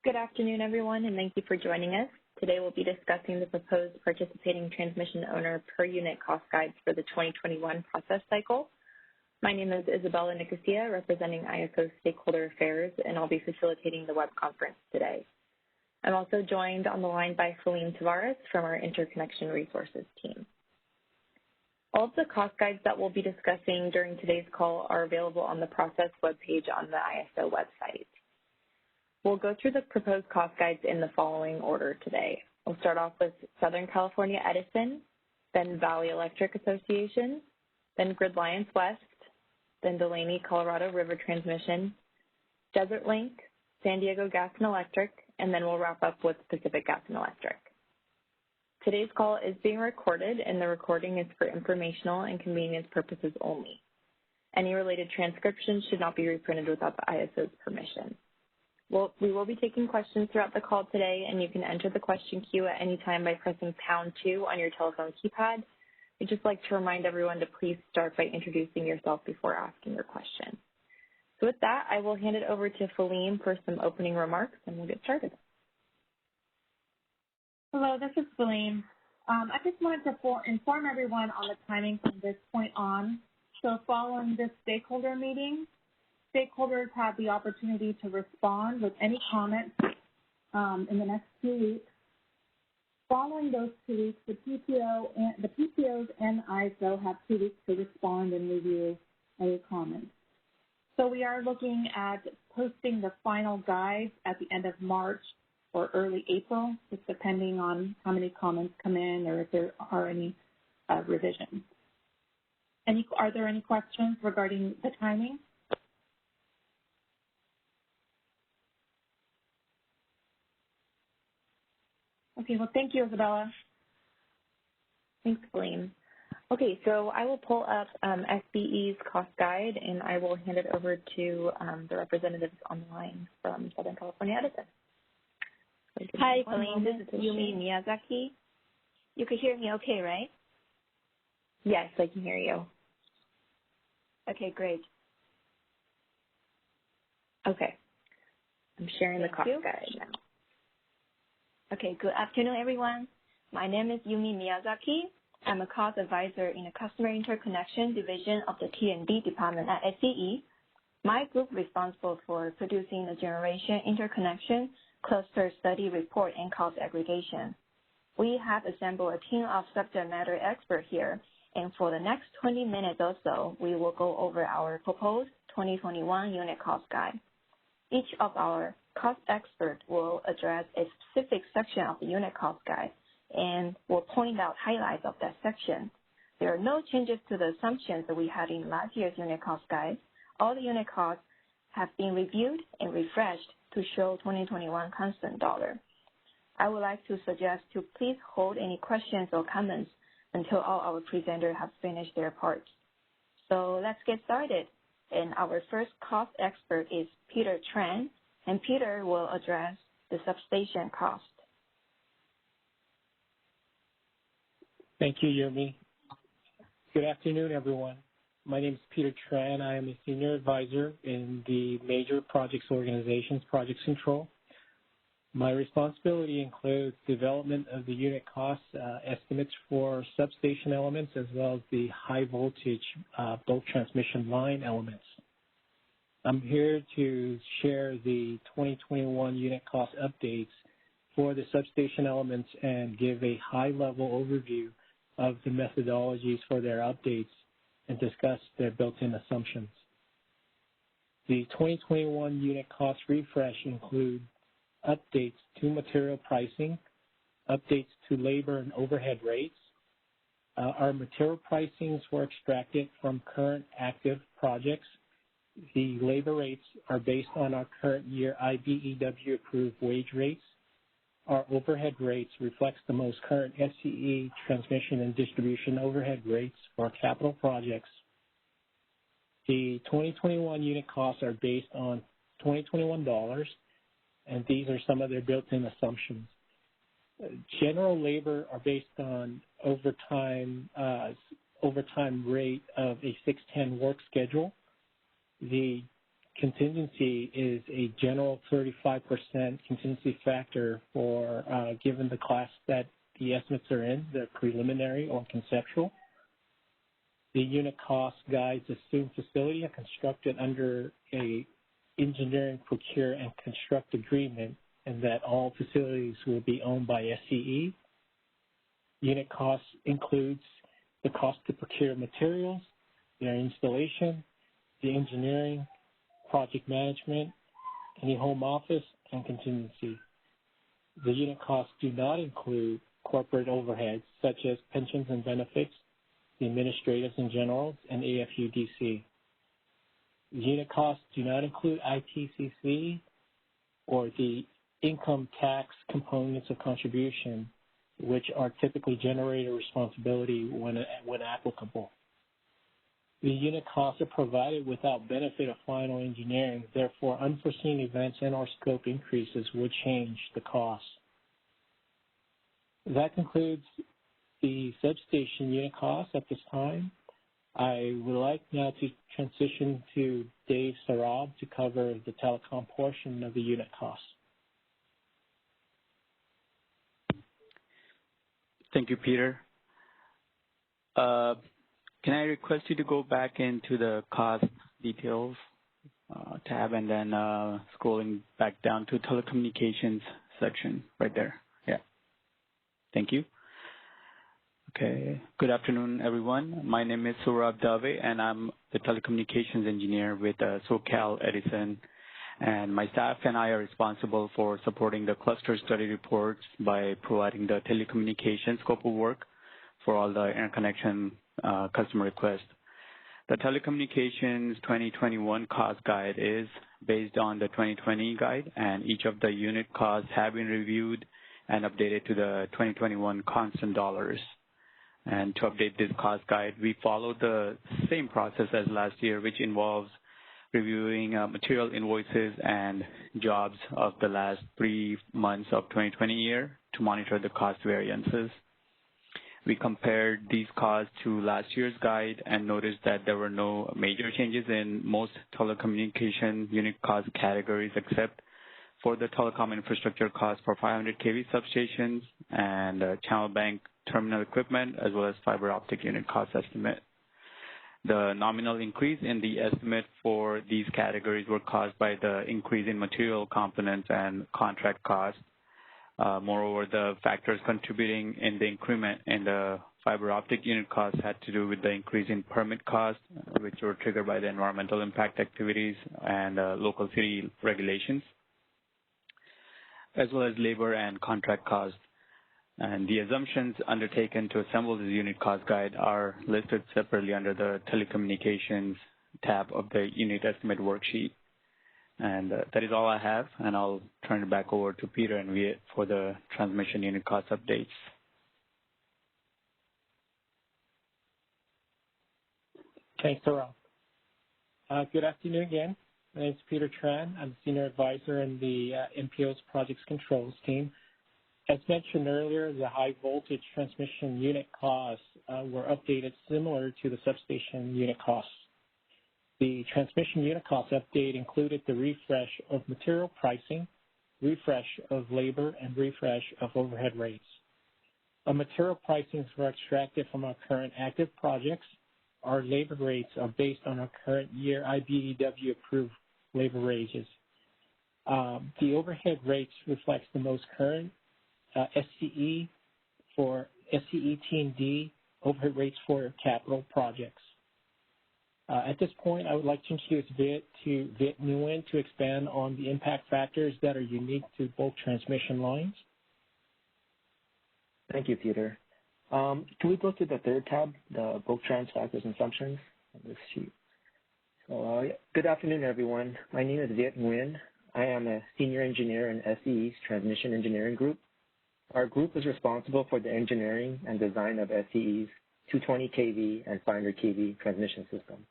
Good afternoon, everyone, and thank you for joining us. Today we'll be discussing the proposed participating transmission owner per unit cost guides for the 2021 process cycle. My name is Isabella Nicosia, representing ISO Stakeholder Affairs, and I'll be facilitating the web conference today. I'm also joined on the line by Salim Tavares from our Interconnection Resources team. All of the cost guides that we'll be discussing during today's call are available on the process webpage on the ISO website. We'll go through the proposed cost guides in the following order today. We'll start off with Southern California Edison, then Valley Electric Association, then GridLiance West, then Delaney Colorado River Transmission, Desert Link, San Diego Gas and Electric, and then we'll wrap up with Pacific Gas and Electric. Today's call is being recorded, and the recording is for informational and convenience purposes only. Any related transcriptions should not be reprinted without the ISO's permission. We will be taking questions throughout the call today, and you can enter the question queue at any time by pressing #2 on your telephone keypad. We'd just like to remind everyone to please start by introducing yourself before asking your question. So with that, I will hand it over to Salim for some opening remarks, and we'll get started. Hello, this is Salim. I just wanted to inform everyone on the timing from this point on. So following this stakeholder meeting, stakeholders have the opportunity to respond with any comments in the next 2 weeks. Following those 2 weeks, the PTOs and ISO have 2 weeks to respond and review any comments. So we are looking at posting the final guides at the end of March or early April, just depending on how many comments come in or if there are any revisions. Are there any questions regarding the timing? Okay, well, thank you, Isabella. Thanks, Salim. Okay, so I will pull up SBE's cost guide, and I will hand it over to the representatives on the line from Southern California Edison. Hi, Salim. This is Yumi Miyazaki. You can hear me okay, right? Yes, I can hear you. Okay, great. Okay. I'm sharing the cost guide now. Okay, good afternoon, everyone. My name is Yumi Miyazaki. I'm a cost advisor in the Customer Interconnection Division of the T&D Department at SCE. My group is responsible for producing the Generation Interconnection Cluster Study Report and Cost Aggregation. We have assembled a team of subject matter experts here, and for the next 20 minutes or so, we will go over our proposed 2021 unit cost guide. Each of our cost experts will address a specific section of the unit cost guide and will point out highlights of that section. There are no changes to the assumptions that we had in last year's unit cost guide. All the unit costs have been reviewed and refreshed to show 2021 constant dollar. I would like to suggest to please hold any questions or comments until all our presenters have finished their parts. So let's get started. And our first cost expert is Peter Tran, and Peter will address the substation cost. Thank you, Yumi. Good afternoon, everyone. My name is Peter Tran. I am a senior advisor in the Major Projects Organization's Project Control. My responsibility includes development of the unit cost estimates for substation elements as well as the high voltage bulk transmission line elements. I'm here to share the 2021 unit cost updates for the substation elements and give a high-level overview of the methodologies for their updates and discuss their built-in assumptions. The 2021 unit cost refresh include updates to material pricing, updates to labor and overhead rates. Our material pricings were extracted from current active projects. The labor rates are based on our current year IBEW approved wage rates. Our overhead rates reflects the most current SCE transmission and distribution overhead rates for capital projects. The 2021 unit costs are based on 2021 dollars, and these are some of their built-in assumptions. General labor are based on overtime rate of a 610 work schedule. The contingency is a general 35% contingency factor for given the class that the estimates are in, the preliminary or conceptual. The unit cost guides assume facility are constructed under a engineering, procure, and construct agreement, and that all facilities will be owned by SCE. Unit cost includes the cost to procure materials, their installation, the engineering, project management, any home office, and contingency. The unit costs do not include corporate overheads such as pensions and benefits, the administrators and generals, and AFUDC. The unit costs do not include ITCC or the income tax components of contribution, which are typically generator responsibility when applicable. The unit costs are provided without benefit of final engineering. Therefore, unforeseen events and or scope increases would change the cost. That concludes the substation unit costs at this time. I would like now to transition to Dave Sarab to cover the telecom portion of the unit costs. Thank you, Peter. Can I request you to go back into the cost details tab and then scrolling back down to telecommunications section right there. Yeah. Thank you. Okay. Good afternoon, everyone. My name is Saurabh Dave, and I'm the telecommunications engineer with SoCal Edison. And my staff and I are responsible for supporting the cluster study reports by providing the telecommunications scope of work for all the interconnection customer requests. The telecommunications 2021 cost guide is based on the 2020 guide, and each of the unit costs have been reviewed and updated to the 2021 constant dollars. And to update this cost guide, we follow the same process as last year, which involves reviewing material invoices and jobs of the last 3 months of 2020 year to monitor the cost variances. We compared these costs to last year's guide and noticed that there were no major changes in most telecommunication unit cost categories except for the telecom infrastructure cost for 500 kV substations and channel bank terminal equipment, as well as fiber optic unit cost estimate. The nominal increase in the estimate for these categories were caused by the increase in material components and contract costs. Moreover, the factors contributing in the increment in the fiber optic unit costs had to do with the increase in permit costs, which were triggered by the environmental impact activities and local city regulations, as well as labor and contract costs. And the assumptions undertaken to assemble the unit cost guide are listed separately under the telecommunications tab of the unit estimate worksheet. And that is all I have, and I'll turn it back over to Peter and Viet for the transmission unit cost updates. Thanks, Saurabh. Good afternoon again. My name is Peter Tran. I'm a senior advisor in the MPO's projects controls team. As mentioned earlier, the high voltage transmission unit costs were updated similar to the substation unit costs. The transmission unit cost update included the refresh of material pricing, refresh of labor, and refresh of overhead rates. Our material pricings were extracted from our current active projects. Our labor rates are based on our current year IBEW approved labor wages. The overhead rates reflects the most current SCE for SCE T&D overhead rates for capital projects. At this point, I would like to introduce Viet Nguyen to expand on the impact factors that are unique to both transmission lines. Thank you, Peter. Can we go to the third tab, the bulk trans factors and assumptions on this sheet? So, good afternoon, everyone. My name is Viet Nguyen. I am a senior engineer in SCE's Transmission Engineering Group. Our group is responsible for the engineering and design of SCE's 220 kV and 500 kV transmission system.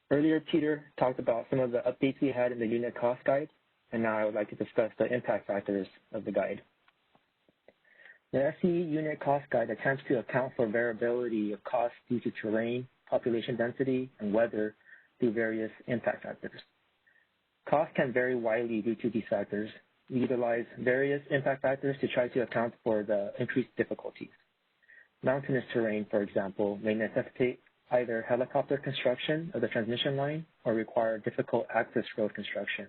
Earlier, Peter talked about some of the updates we had in the unit cost guide, and now I would like to discuss the impact factors of the guide. The SCE unit cost guide attempts to account for variability of costs due to terrain, population density, and weather through various impact factors. Costs can vary widely due to these factors. We utilize various impact factors to try to account for the increased difficulties. Mountainous terrain, for example, may necessitate either helicopter construction of the transmission line or require difficult access road construction.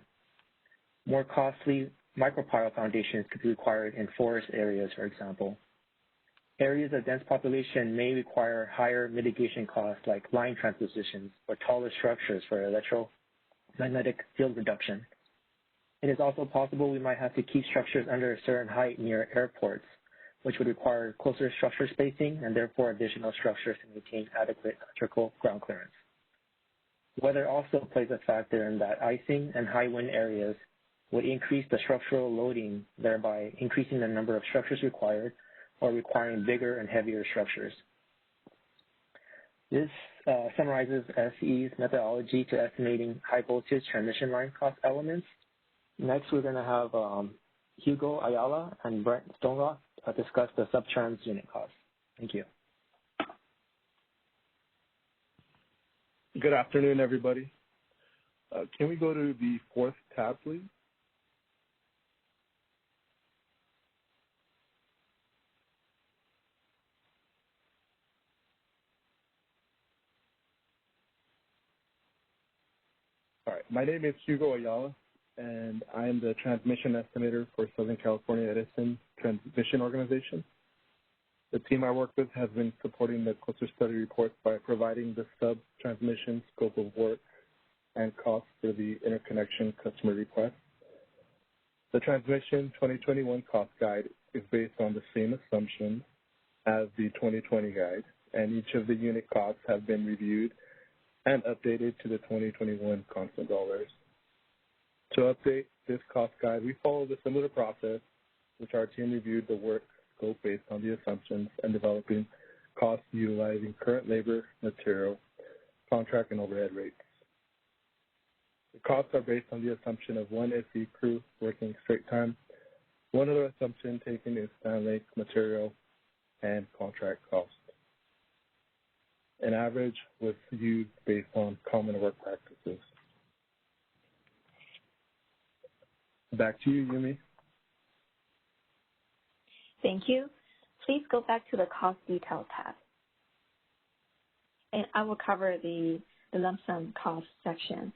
More costly micropile foundations could be required in forest areas, for example. Areas of dense population may require higher mitigation costs like line transpositions or taller structures for electromagnetic field reduction. It is also possible we might have to keep structures under a certain height near airports, which would require closer structure spacing and therefore additional structures to maintain adequate electrical ground clearance. Weather also plays a factor in that icing and high wind areas would increase the structural loading, thereby increasing the number of structures required or requiring bigger and heavier structures. This summarizes SCE's methodology to estimating high voltage transmission line cost elements. Next, we're going to have Hugo Ayala and Brent Stonerock discuss the subtrans unit costs. Thank you. Good afternoon, everybody. Can we go to the fourth tab, please? All right, my name is Hugo Ayala, and I am the transmission estimator for Southern California Edison Transmission Organization. The team I work with has been supporting the cluster study report by providing the sub-transmission scope of work and costs for the interconnection customer request. The transmission 2021 cost guide is based on the same assumptions as the 2020 guide, and each of the unit costs have been reviewed and updated to the 2021 constant dollars. To update this cost guide, we followed a similar process, which our team reviewed the work scope based on the assumptions and developing costs utilizing current labor, material, contract, and overhead rates. The costs are based on the assumption of one SE crew working straight time. One other assumption taken is stand length, material, and contract cost. An average was used based on common work practices. Back to you, Yumi. Thank you. Please go back to the cost detail tab. And I will cover the lump sum cost section.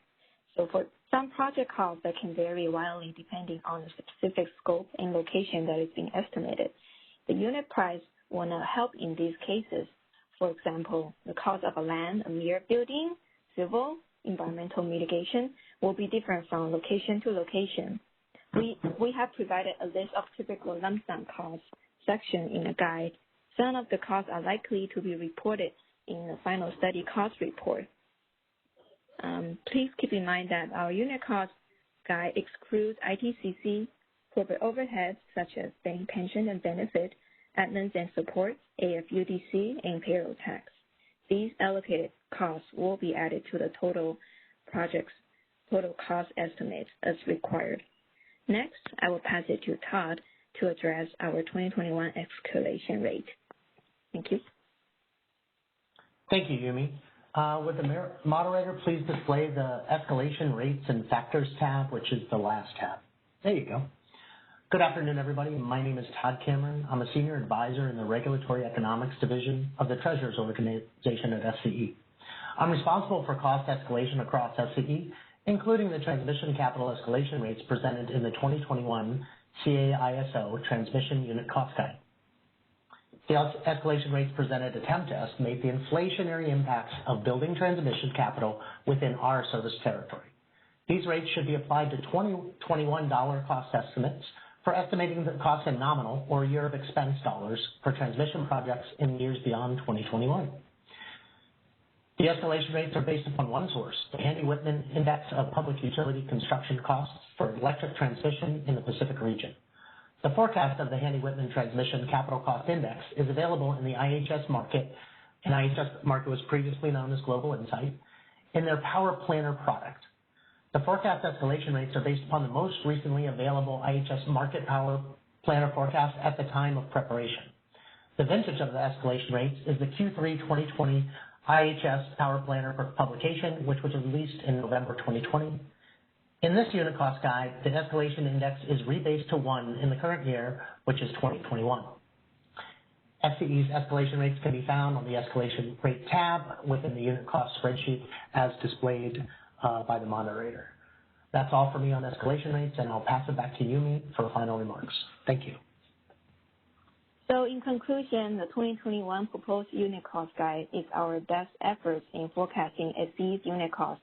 So for some project costs that can vary wildly depending on the specific scope and location that is being estimated, the unit price will not help in these cases. For example, the cost of a land, a mere building, civil, environmental mitigation will be different from location to location. We have provided a list of typical lump sum costs section in the guide. Some of the costs are likely to be reported in the final study cost report. Please keep in mind that our unit cost guide excludes ITCC, corporate overheads such as bank pension and benefit, admins and support, AFUDC, and payroll tax. These allocated costs will be added to the total project's total cost estimates as required. Next, I will pass it to Todd to address our 2021 escalation rate. Thank you. Thank you, Yumi. Would the moderator please display the escalation rates and factors tab, which is the last tab? There you go. Good afternoon, everybody. My name is Todd Cameron. I'm a senior advisor in the Regulatory Economics Division of the Treasurers Organization at SCE. I'm responsible for cost escalation across SCE, including the transmission capital escalation rates presented in the 2021 CAISO Transmission Unit Cost Guide. The escalation rates presented attempt to estimate the inflationary impacts of building transmission capital within our service territory. These rates should be applied to 2021 dollar cost estimates for estimating the cost in nominal or year of expense dollars for transmission projects in years beyond 2021. The escalation rates are based upon one source, the Handy Whitman Index of Public Utility Construction Costs for Electric Transmission in the Pacific Region. The forecast of the Handy Whitman Transmission Capital Cost Index is available in the IHS Markit, and IHS Markit was previously known as Global Insight, in their Power Planner product. The forecast escalation rates are based upon the most recently available IHS Markit Power Planner forecast at the time of preparation. The vintage of the escalation rates is the Q3 2020 IHS Power Planner publication, which was released in November 2020. In this unit cost guide, the escalation index is rebased to 1 in the current year, which is 2021. SCE's escalation rates can be found on the escalation rate tab within the unit cost spreadsheet as displayed by the moderator. That's all for me on escalation rates, and I'll pass it back to Yumi for final remarks. Thank you. So in conclusion, the 2021 proposed unit cost guide is our best efforts in forecasting SCE's unit cost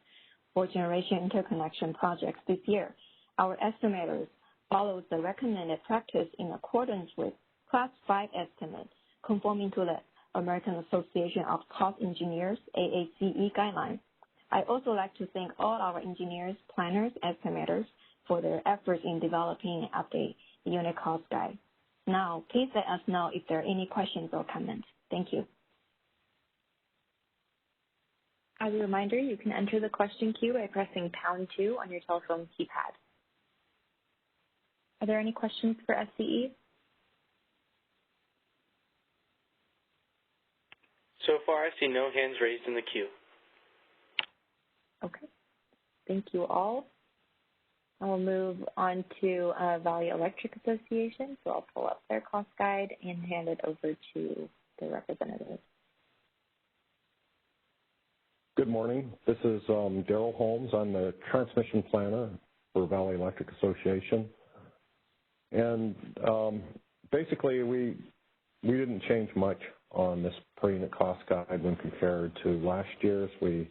for generation interconnection projects this year. Our estimators followed the recommended practice in accordance with Class 5 estimates, conforming to the American Association of Cost Engineers, AACE guidelines. I also like to thank all our engineers, planners, estimators for their efforts in developing and updating the unit cost guide. Now, please let us know if there are any questions or comments. Thank you. As a reminder, you can enter the question queue by pressing #2 on your telephone keypad. Are there any questions for SCE? So far, I see no hands raised in the queue. Okay. Thank you all. I will move on to Valley Electric Association. So I'll pull up their cost guide and hand it over to the representative. Good morning. This is Daryl Holmes. I'm the transmission planner for Valley Electric Association. And basically, we didn't change much on this per unit cost guide when compared to last year's. We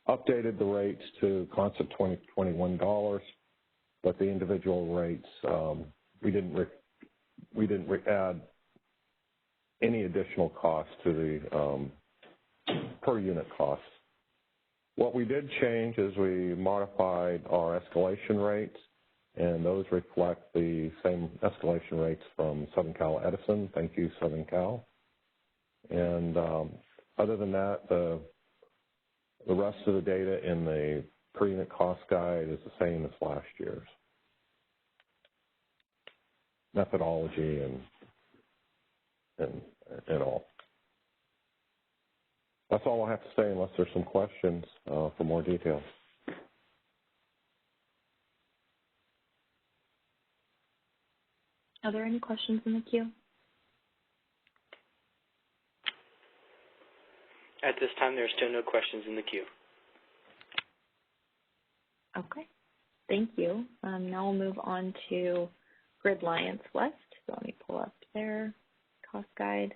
updated the rates to constant $2021, but the individual rates, we didn't add any additional cost to the per unit costs. What we did change is we modified our escalation rates, and those reflect the same escalation rates from Southern Cal Edison. Thank you, Southern Cal. And other than that, the rest of the data in the per unit cost guide is the same as last year's. Methodology and all. That's all I have to say unless there's some questions for more details. Are there any questions in the queue? At this time, there are still no questions in the queue. Okay. Thank you. Now we'll move on to Gridliance West. So let me pull up their cost guide.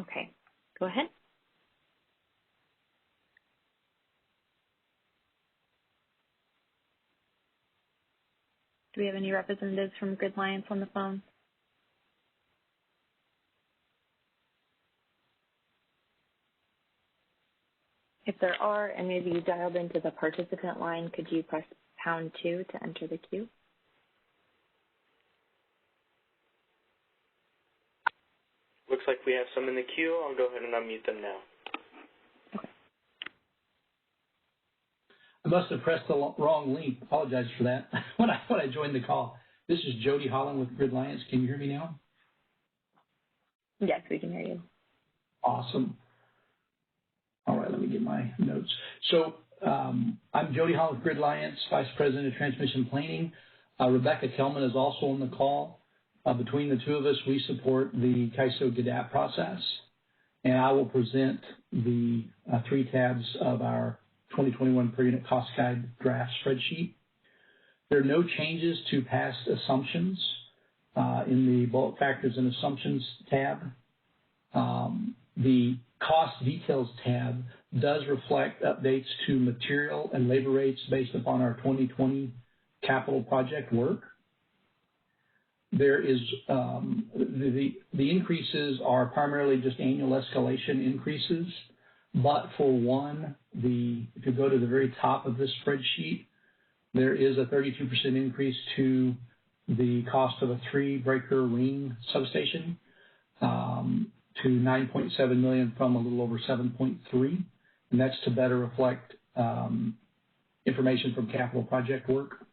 Okay, go ahead. Do we have any representatives from Gridliance on the phone? If there are any of you dialed into the participant line, could you press #2 to enter the queue? Looks like we have some in the queue. I'll go ahead and unmute them now. Okay. I must have pressed the wrong link. Apologize for that when I joined the call. This is Jody Holland with Gridliance. Can you hear me now? Yes, we can hear you. Awesome. All right, let me get my notes. So I'm Jody Holland with Gridliance, Vice President of Transmission Planning. Rebecca Kelman is also on the call. Between the two of us, we support the CAISO GADAP process, and I will present the 3 tabs of our 2021 per unit cost guide draft spreadsheet. There are no changes to past assumptions in the bullet factors and assumptions tab. The cost details tab does reflect updates to material and labor rates based upon our 2020 capital project work. There is the increases are primarily just annual escalation increases, but for one, if you go to the very top of this spreadsheet, there is a 32% increase to the cost of a 3-breaker ring substation to $9.7 million from a little over $7.3, and that's to better reflect information from capital project work.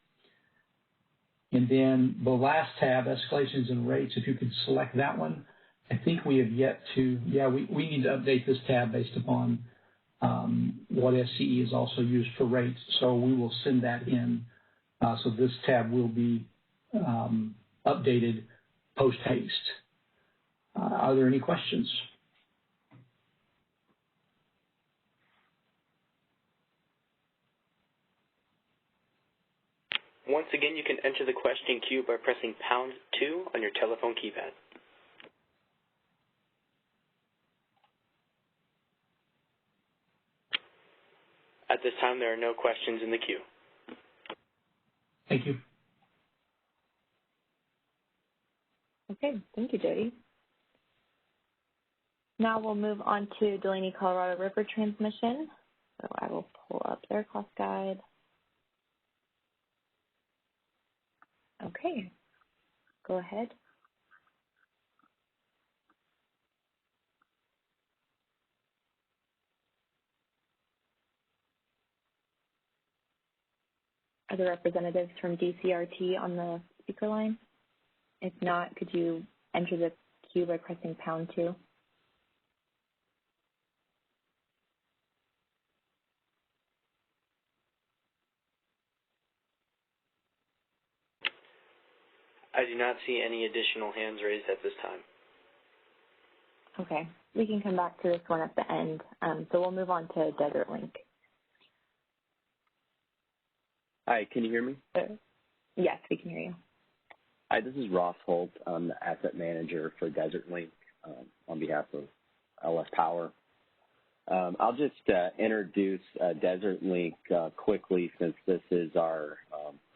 And then the last tab, escalations and rates, if you could select that one, I think we have yet to, we need to update this tab based upon what SCE is also used for rates. So we will send that in. So this tab will be updated post-haste. Are there any questions? Once again, you can enter the question queue by pressing #2 on your telephone keypad. At this time, there are no questions in the queue. Thank you. Okay, thank you, Jody. Now we'll move on to Delaney Colorado River transmission. So I will pull up their cost guide. Okay, go ahead. Are the representatives from DCRT on the speaker line? If not, could you enter the queue by pressing #2? I do not see any additional hands raised at this time. Okay, we can come back to this one at the end. So we'll move on to Desert Link. Hi, can you hear me? Yes, we can hear you. Hi, this is Ross Holt. I'm the asset manager for Desert Link on behalf of LS Power. I'll just introduce Desert Link quickly, since this is our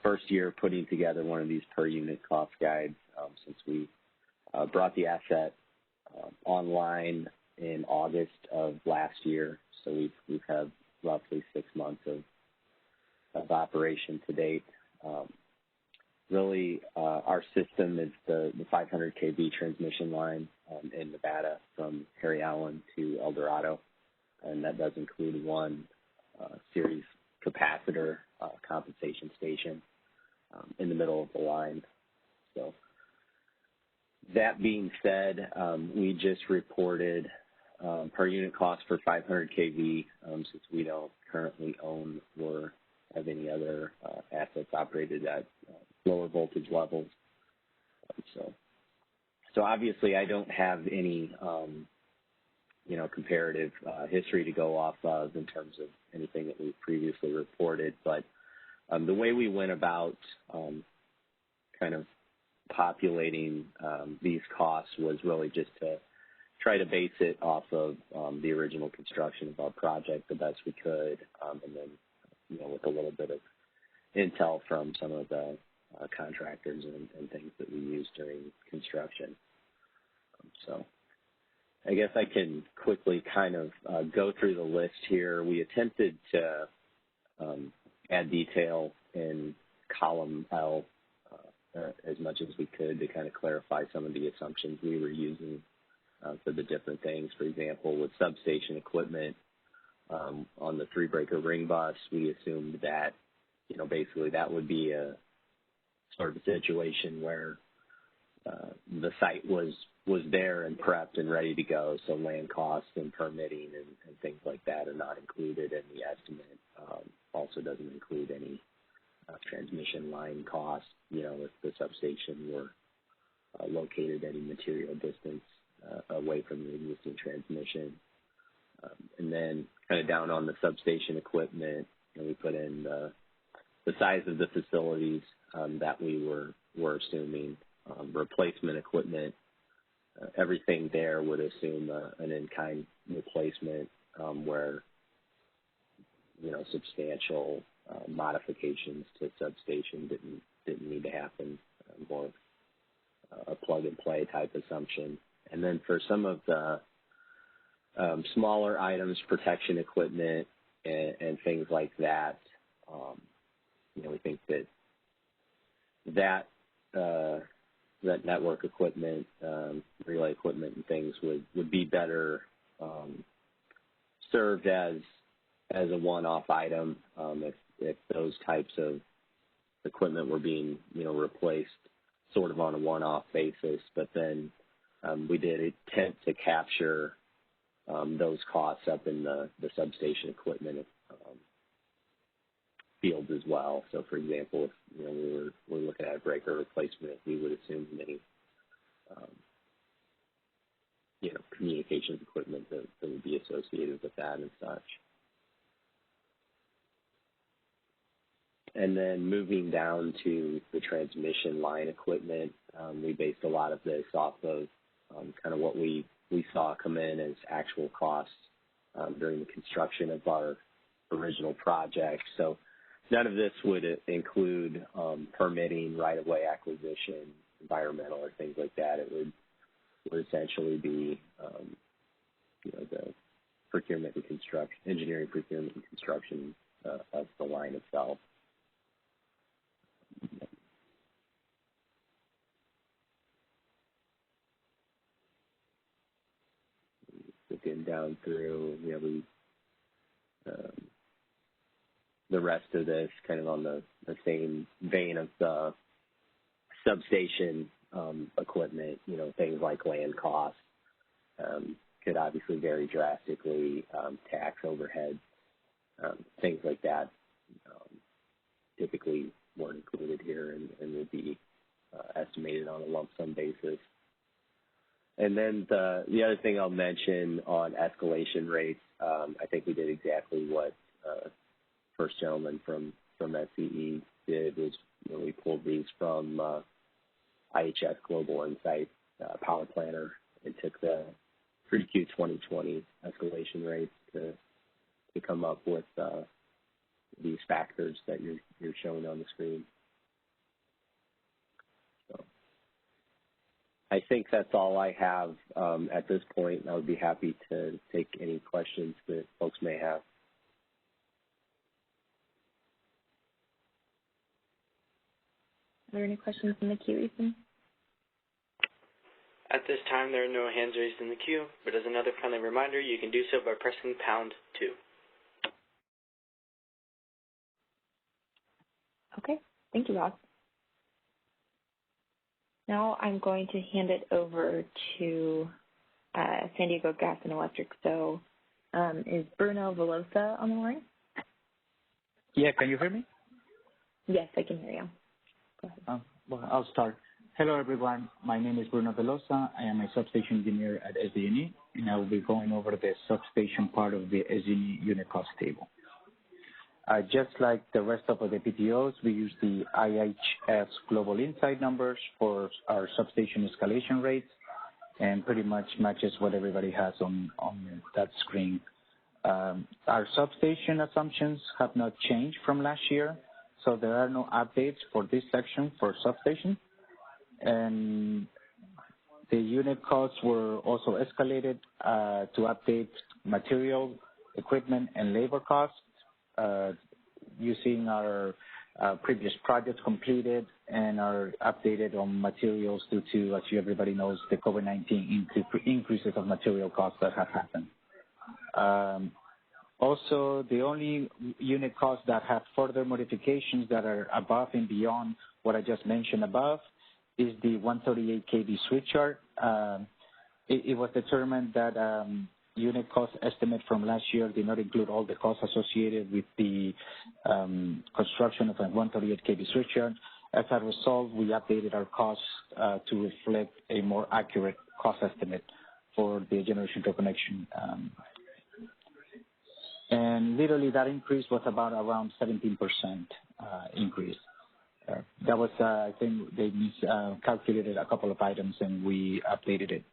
first year putting together one of these per unit cost guides since we brought the asset online in August of last year. So we've had roughly 6 months of operation to date. Really, our system is the 500 kV transmission line in Nevada from Harry Allen to El Dorado, and that does include one series capacitor compensation station in the middle of the line. So that being said, we just reported per unit cost for 500 kV since we don't currently own or have any other assets operated at lower voltage levels. So obviously I don't have any comparative history to go off of in terms of anything that we've previously reported, but the way we went about kind of populating these costs was really just to try to base it off of the original construction of our project the best we could, and then with a little bit of intel from some of the contractors and things that we used during construction. So I guess I can quickly kind of go through the list here. We attempted to add detail in column L as much as we could to kind of clarify some of the assumptions we were using for the different things. For example, with substation equipment on the 3-breaker ring bus, we assumed that, basically that would be a sort of a situation where the site was there and prepped and ready to go, so land costs and permitting and things like that are not included in the estimate. Also doesn't include any transmission line costs, if the substation were located any material distance away from the existing transmission. And then kind of down on the substation equipment, we put in the size of the facilities that we were assuming. Replacement equipment, everything there would assume an in-kind replacement where, substantial modifications to substation didn't need to happen, more a plug-and-play type assumption. And then for some of the smaller items, protection equipment and things like that, we think that network equipment, relay equipment and things would be better served as a one-off item if those types of equipment were being, replaced sort of on a one-off basis. But then we did attempt to capture those costs up in the substation equipment fields as well. So, for example, if we're looking at a breaker replacement, we would assume any communications equipment that would be associated with that and such. And then moving down to the transmission line equipment, we based a lot of this off of kind of what we saw come in as actual costs during the construction of our original project. So none of this would include permitting, right-of-way acquisition, environmental, or things like that. It would essentially be, the procurement and construction, engineering, procurement, and construction of the line itself. Looking down through, the rest of this kind of on the same vein of the substation equipment, things like land costs could obviously vary drastically, tax overhead, things like that typically weren't included here and would be estimated on a lump sum basis. And then the other thing I'll mention on escalation rates, I think we did exactly what first gentleman from SCE did, was we pulled these from IHS Global Insight Power Planner and took the 3Q 2020 escalation rates to come up with these factors that you're showing on the screen. So I think that's all I have at this point. I would be happy to take any questions that folks may have. Are there any questions in the queue, Ethan? At this time, there are no hands raised in the queue, but as another friendly reminder, you can do so by pressing #2. Okay, thank you, Ross. Now I'm going to hand it over to San Diego Gas and Electric. So is Bruno Velosa on the line? Yeah, can you hear me? Yes, I can hear you. Go ahead. Well, I'll start. Hello, everyone. My name is Bruno Velosa. I am a substation engineer at SDNE, and I will be going over the substation part of the SDNE unit cost table. Just like the rest of the PTOs, we use the IHS Global Insight numbers for our substation escalation rates, and pretty much matches what everybody has on that screen. Our substation assumptions have not changed from last year, so there are no updates for this section for substation. And the unit costs were also escalated to update material, equipment, and labor costs using our previous projects completed and are updated on materials due to, as everybody knows, the COVID-19 increases of material costs that have happened. Also, the only unit costs that have further modifications that are above and beyond what I just mentioned above is the 138 kV switchyard. It was determined that unit cost estimate from last year did not include all the costs associated with the construction of a 138 kV switchyard. As a result, we updated our costs to reflect a more accurate cost estimate for the generation interconnection. And literally that increase was about around 17% increase. That was, I think they miscalculated a couple of items and we updated it.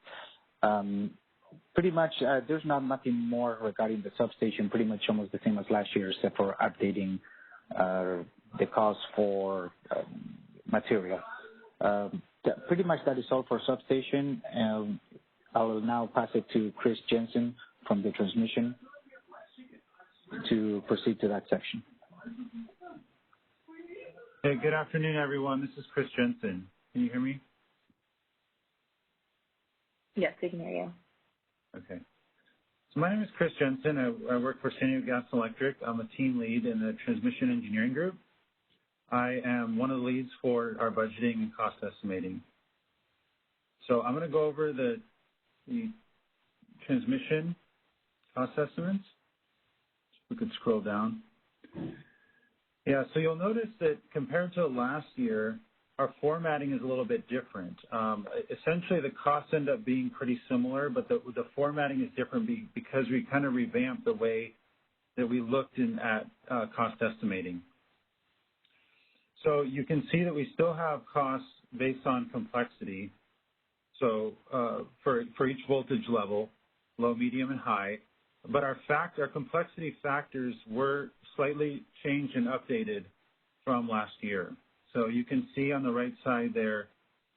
Pretty much, there's not nothing more regarding the substation, pretty much almost the same as last year, except for updating the cost for material. Pretty much that is all for substation. I will now pass it to Chris Jensen from the transmission to proceed to that section. Hey, good afternoon, everyone. This is Chris Jensen. Can you hear me? Yes, we can hear you. Okay. So my name is Chris Jensen. I work for San Diego Gas and Electric. I'm a team lead in the transmission engineering group. I am one of the leads for our budgeting and cost estimating. So I'm going to go over the transmission cost estimates. We could scroll down. Yeah, so you'll notice that compared to last year, our formatting is a little bit different. Essentially, the costs end up being pretty similar, but the formatting is different because we kind of revamped the way that we looked at cost estimating. So you can see that we still have costs based on complexity. So for each voltage level, low, medium, and high, but our complexity factors were slightly changed and updated from last year. So you can see on the right side there,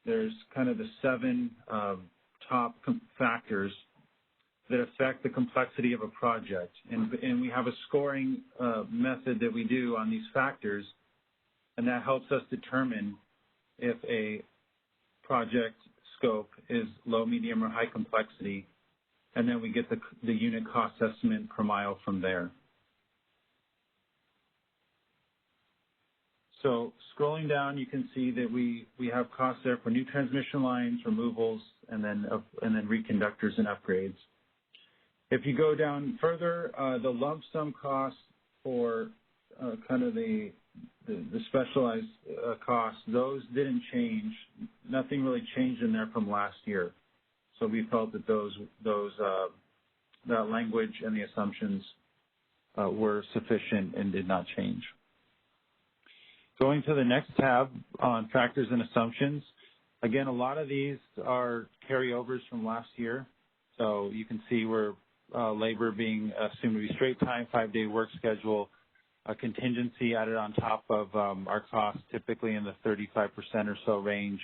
there's kind of the 7 top factors that affect the complexity of a project. And we have a scoring method that we do on these factors, and that helps us determine if a project scope is low, medium, or high complexity, and then we get the unit cost estimate per mile from there. So scrolling down, you can see that we have costs there for new transmission lines, removals, and then reconductors and upgrades. If you go down further, the lump sum costs for kind of the specialized costs, those didn't change. Nothing really changed in there from last year. So we felt that that language and the assumptions were sufficient and did not change. Going to the next tab on factors and assumptions, again, a lot of these are carryovers from last year. So you can see where labor being assumed to be straight time, 5-day work schedule, a contingency added on top of our costs, typically in the 35% or so range.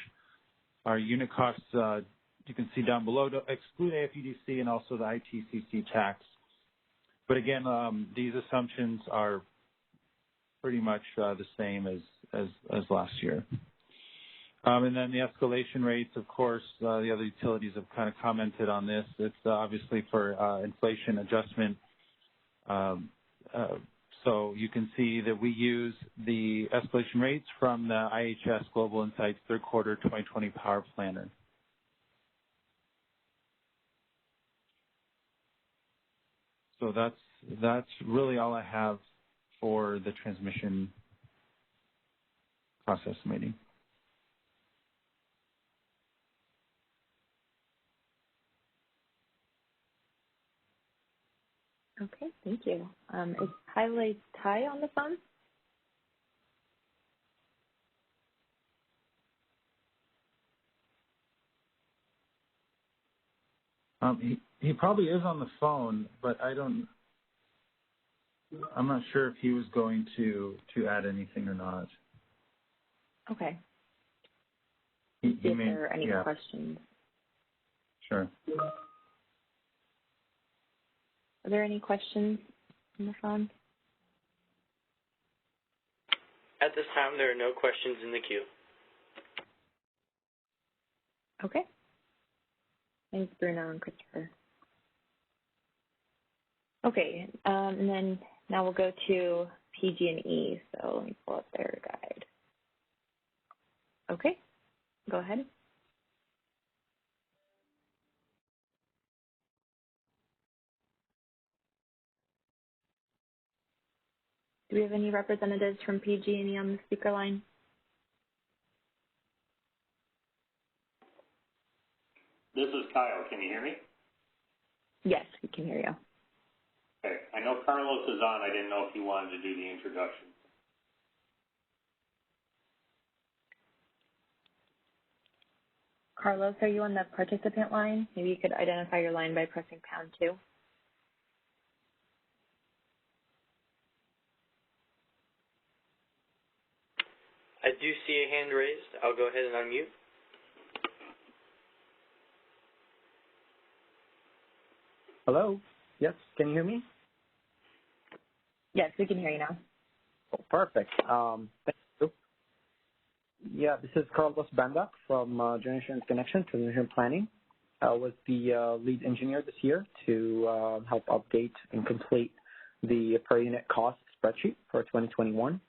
Our unit costs, you can see down below, to exclude AFUDC and also the ITCC tax. But again, these assumptions are pretty much the same as last year. And then the escalation rates, of course, the other utilities have kind of commented on this. It's obviously for inflation adjustment. So you can see that we use the escalation rates from the IHS Global Insights third quarter 2020 Power Planner. So that's really all I have for the transmission cost estimating. Okay, thank you. Is Highlight Ty on the phone? He probably is on the phone, but I'm not sure if he was going to add anything or not. Okay. If there are any questions? Sure. Are there any questions on the phone? At this time, there are no questions in the queue. Okay. Thanks, Bruno and Christopher. Okay, and then now we'll go to PG&E. So let me pull up their guide. Okay, go ahead. Do we have any representatives from PG&E on the speaker line? This is Kyle. Can you hear me? Yes, we can hear you. Okay. I know Carlos is on. I didn't know if he wanted to do the introduction. Carlos, are you on the participant line? Maybe you could identify your line by pressing #2. I do see a hand raised. I'll go ahead and unmute. Hello? Yes, can you hear me? Yes, we can hear you now. Oh, perfect. Thank you. Yeah, this is Carlos Bandak from Generation Connection, Transmission Planning. I was the lead engineer this year to help update and complete the per unit cost spreadsheet for 2021.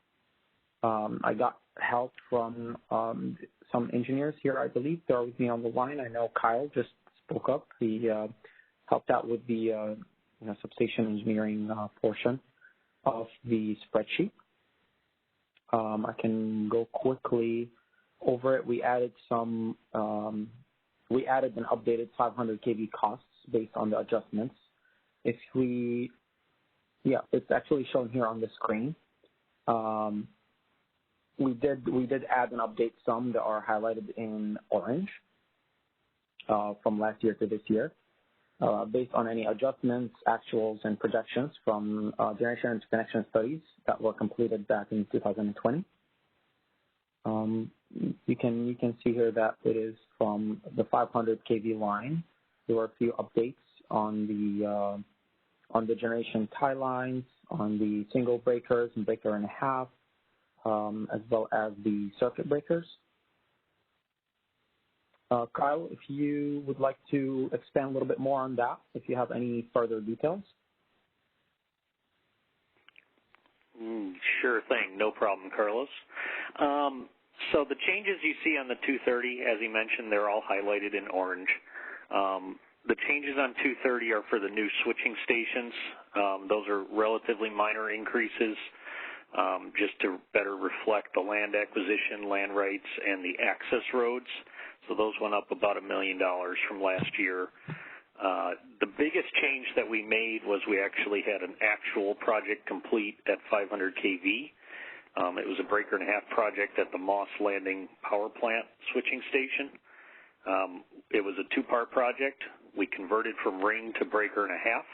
I got help from some engineers here, I believe. They're with me on the line. I know Kyle just spoke up. He helped out with the substation engineering portion of the spreadsheet. I can go quickly over it. We added an updated 500 kV costs based on the adjustments. It's actually shown here on the screen. We did add and update some that are highlighted in orange from last year to this year, based on any adjustments, actuals, and projections from generation interconnection studies that were completed back in 2020. You can see here that it is from the 500 kV line. There were a few updates on the generation tie lines, on the single breakers and breaker and a half, as well as the circuit breakers. Kyle, if you would like to expand a little bit more on that, if you have any further details. Sure thing, no problem, Carlos. So the changes you see on the 230, as he mentioned, they're all highlighted in orange. The changes on 230 are for the new switching stations. Those are relatively minor increases, just to better reflect the land acquisition, land rights, and the access roads. So those went up about $1 million from last year. The biggest change that we made was we actually had an actual project complete at 500 kV. It was a breaker and a half project at the Moss Landing Power Plant switching station. It was a two-part project. We converted from ring to breaker and a half.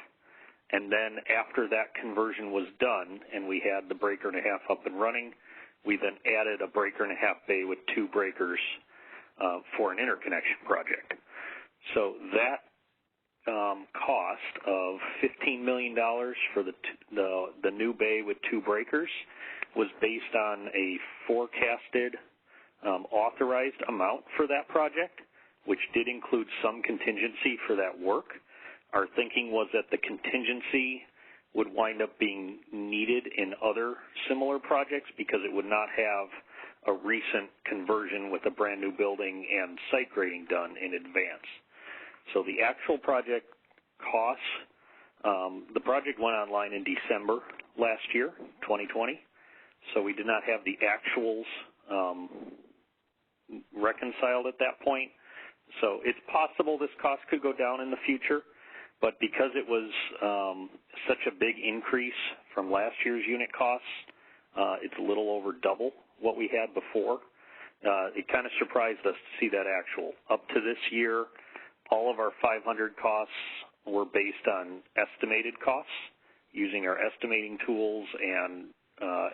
And then after that conversion was done and we had the breaker and a half up and running, we then added a breaker and a half bay with two breakers for an interconnection project. So that cost of $15 million for the new bay with two breakers was based on a forecasted authorized amount for that project, which did include some contingency for that work. Our thinking was that the contingency would wind up being needed in other similar projects because it would not have a recent conversion with a brand new building and site grading done in advance. So the actual project costs, the project went online in December last year, 2020, so we did not have the actuals reconciled at that point. So it's possible this cost could go down in the future, but because it was such a big increase from last year's unit costs, it's a little over double what we had before. It kind of surprised us to see that actual. Up to this year, all of our 500 costs were based on estimated costs using our estimating tools and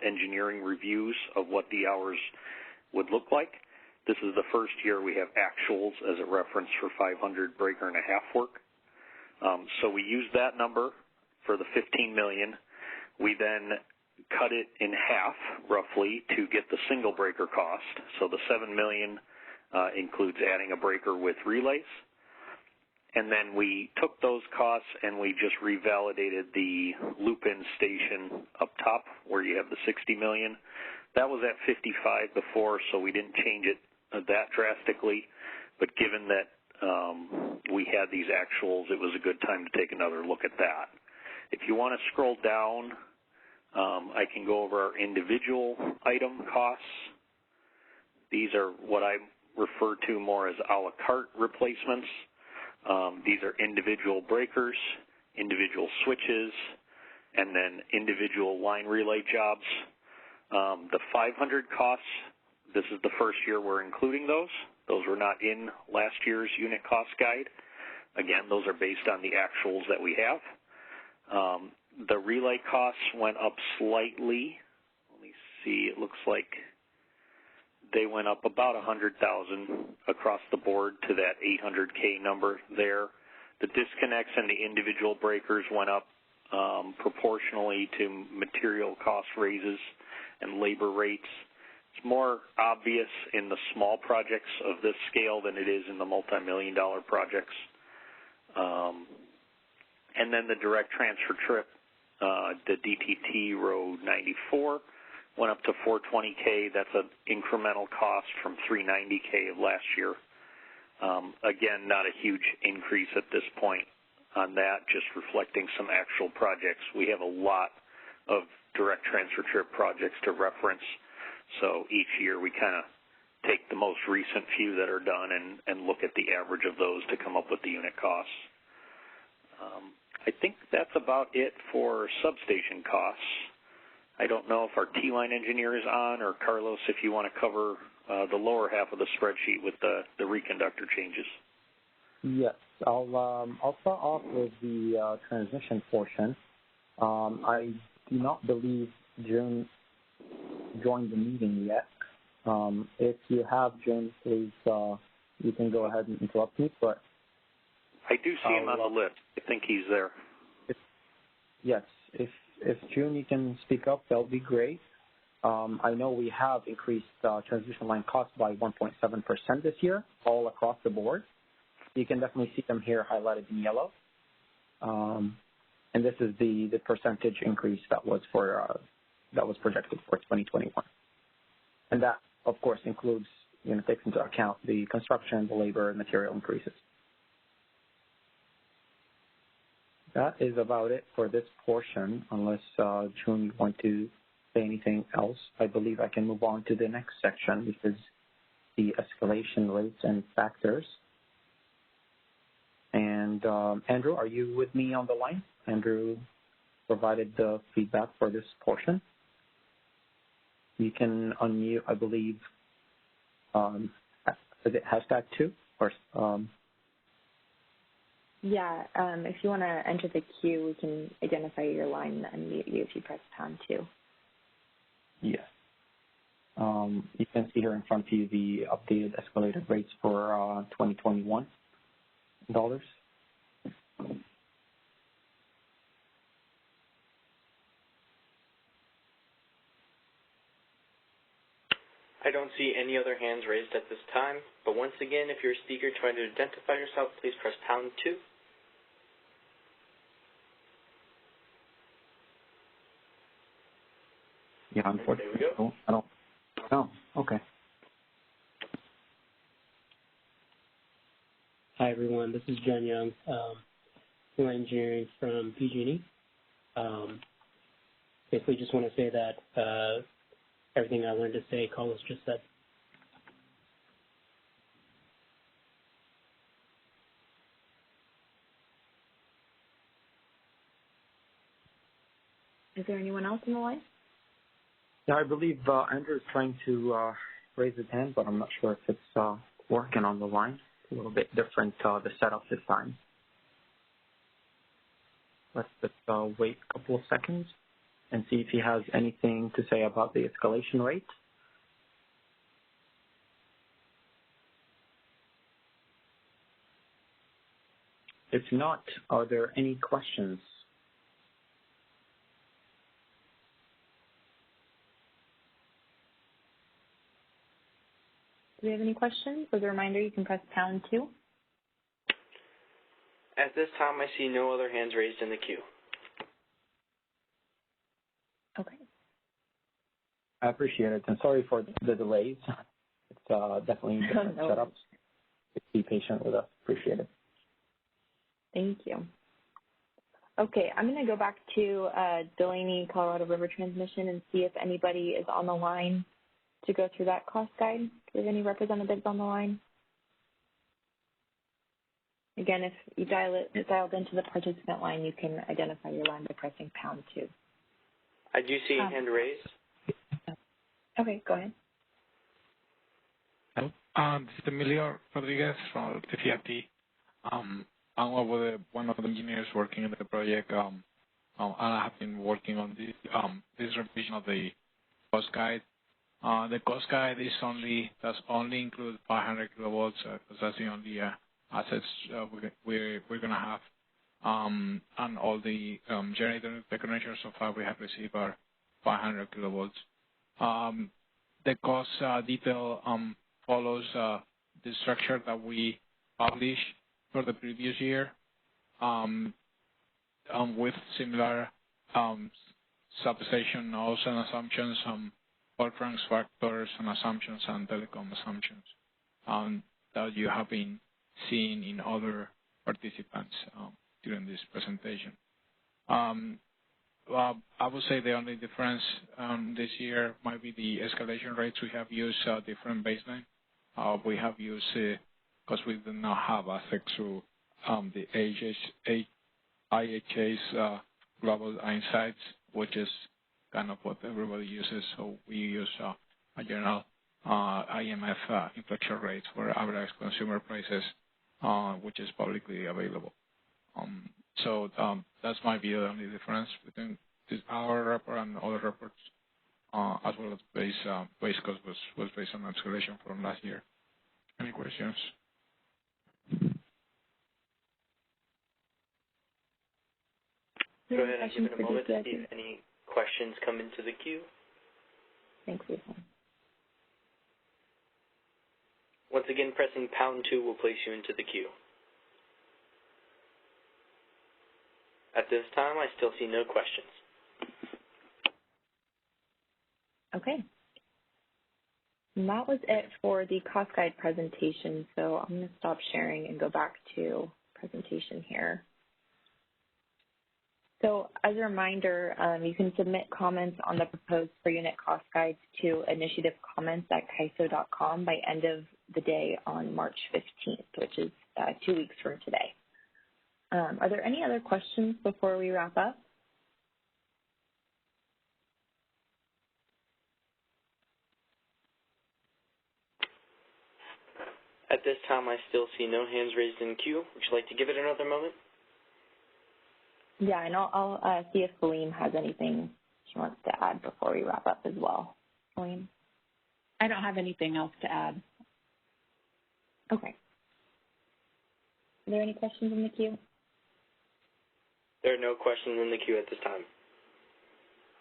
engineering reviews of what the hours would look like. This is the first year we have actuals as a reference for 500 breaker and a half work. So we used that number for the $15 million. We then cut it in half, roughly, to get the single breaker cost. So the $7 million includes adding a breaker with relays. And then we took those costs and we just revalidated the loop-in station up top where you have the $60 million. That was at 55 before, so we didn't change it that drastically. But given that we had these actuals, it was a good time to take another look at that. If you want to scroll down, I can go over our individual item costs. These are what I refer to more as a la carte replacements. These are individual breakers, individual switches, and then individual line relay jobs. The 500 costs, this is the first year we're including those. Those were not in last year's unit cost guide. Again, those are based on the actuals that we have. The relay costs went up slightly. Let me see, it looks like they went up about $100,000 across the board to that 800K number there. The disconnects and the individual breakers went up proportionally to material cost raises and labor rates. It's more obvious in the small projects of this scale than it is in the multi-million-dollar projects. And then the direct transfer trip, the DTT row 94, went up to 420K. That's an incremental cost from 390K of last year. Again, not a huge increase at this point. on that, just reflecting some actual projects. We have a lot of direct transfer trip projects to reference, so each year we kind of take the most recent few that are done and look at the average of those to come up with the unit costs. I think that's about it for substation costs. I don't know if our T-line engineer is on, or Carlos, if you want to cover the lower half of the spreadsheet with the reconductor changes. Yes, I'll start off with the transmission portion. I do not believe June joined the meeting yet. If you have June, please, you can go ahead and interrupt me. But I do see him on the list. I think he's there. Yes, if June, you can speak up, that would be great. I know we have increased transmission line costs by 1.7% this year, all across the board. You can definitely see them here highlighted in yellow. And this is the percentage increase that was projected for 2021. And that, of course, includes, takes into account the construction, the labor, and material increases. That is about it for this portion, unless, June, you want to say anything else. I believe I can move on to the next section, which is the escalation rates and factors. And Andrew, are you with me on the line? Andrew provided the feedback for this portion. You can unmute, I believe, is it #2? Or, Yeah, if you want to enter the queue, we can identify your line and unmute you if you press #2. Yes. You can see here in front of you the updated escalated rates for 2021 dollars. I don't see any other hands raised at this time, but once again, if you're a speaker trying to identify yourself, please press #2. Yeah, unfortunately, there we go. I don't. Oh, okay. Hi, everyone. This is John Young, civil engineering from PG&E. Basically, just want to say that everything I wanted to say, Carlos just said. Is there anyone else on the line? Yeah, I believe Andrew is trying to raise his hand, but I'm not sure if it's working on the line. It's a little bit different, the setup this time. Let's just wait a couple of seconds and see if he has anything to say about the escalation rate. If not, are there any questions? Do we have any questions? As a reminder, you can press #2. At this time, I see no other hands raised in the queue. Okay. I appreciate it, and sorry for the delays. It's definitely different setups. Be patient with us. Appreciate it. Thank you. Okay, I'm going to go back to Delaney, Colorado River Transmission, and see if anybody is on the line to go through that cost guide. Do we have any representatives on the line? Again, if you dialed into the participant line, you can identify your line by pressing #2. I do see a hand raised. Okay, go ahead. This is Emilio Rodriguez from TFT. I'm one of the engineers working in the project. And I have been working on this revision of the cost guide. The cost guide does only include 500 kilovolts because that's the only assets we're going to have. And all the generator declarations so far we have received are 500 kilovolts. The cost detail follows the structure that we published for the previous year with similar substation nodes and assumptions, Wolfram's factors and assumptions and telecom assumptions that you have been seeing in other participants' during this presentation. Well, I would say the only difference this year might be the escalation rates. We have used a different baseline. We have used, because we do not have access to the IHA's Global Insights, which is kind of what everybody uses. So we use a general IMF inflation rates for average consumer prices, which is publicly available. So that might be the only difference between our report and other reports, as well as base cost was based on escalation from last year. Any questions? Go ahead and give it a moment to see if any questions come into the queue. Thanks, Ethan. Once again, pressing #2 will place you into the queue. At this time, I still see no questions. Okay. And that was it for the cost guide presentation. So I'm going to stop sharing and go back to presentation here. So as a reminder, you can submit comments on the proposed per unit cost guides to initiativecomments@CAISO.com by end of the day on March 15th, which is 2 weeks from today. Are there any other questions before we wrap up? At this time, I still see no hands raised in queue. Would you like to give it another moment? Yeah, and I'll see if Salim has anything she wants to add before we wrap up as well. Salim? I don't have anything else to add. Okay. Are there any questions in the queue? There are no questions in the queue at this time.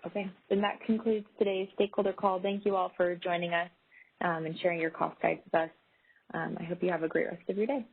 Okay, then that concludes today's stakeholder call. Thank you all for joining us and sharing your cost guides with us. I hope you have a great rest of your day.